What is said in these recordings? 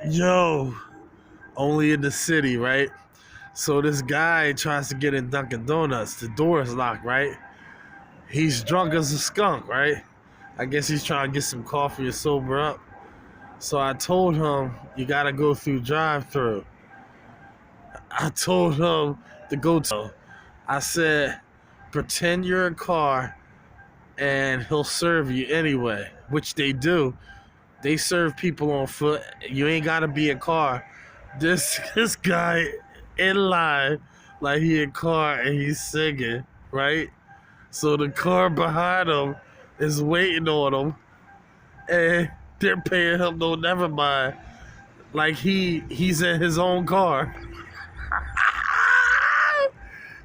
Yo, only in the city, right? So this guy tries to get in Dunkin' Donuts. The door is locked, right? He's drunk as a skunk, right? I guess he's trying to get some coffee to sober up. So I told him, you gotta go through drive-through. I told him to go to. I said, pretend you're a car and he'll serve you anyway, which they do. They serve people on foot. You ain't gotta be a car. This guy in line like he a car and he's singing, right? So the car behind him is waiting on him and they're paying him no never mind. Like he's in his own car.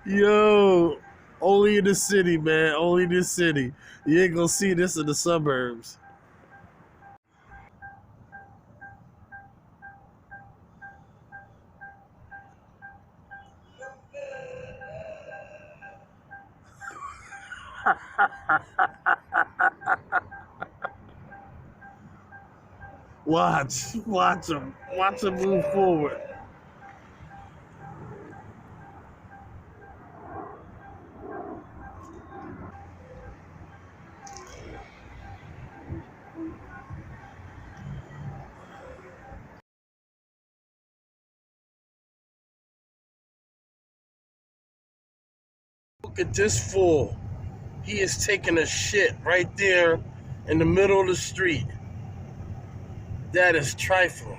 Yo, only in the city, man. Only in the city. You ain't gonna see this in the suburbs. Watch him move forward. Look at this fool. He is taking a shit right there in the middle of the street. That is trifling.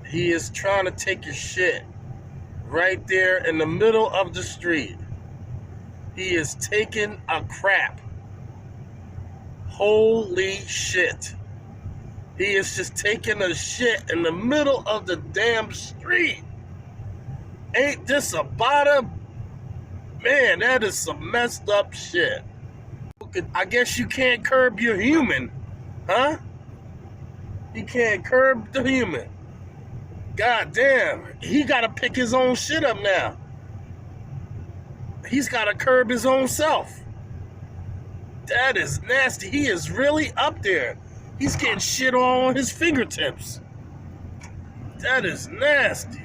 He is trying to take a shit right there in the middle of the street. He is taking a crap. Holy shit. He is just taking a shit in the middle of the damn street. Ain't this a bottom? Man, that is some messed up shit. I guess you can't curb your human, huh? You can't curb the human. God damn, he gotta pick his own shit up now. He's gotta curb his own self. That is nasty. He is really up there. He's getting shit all on his fingertips. That is nasty.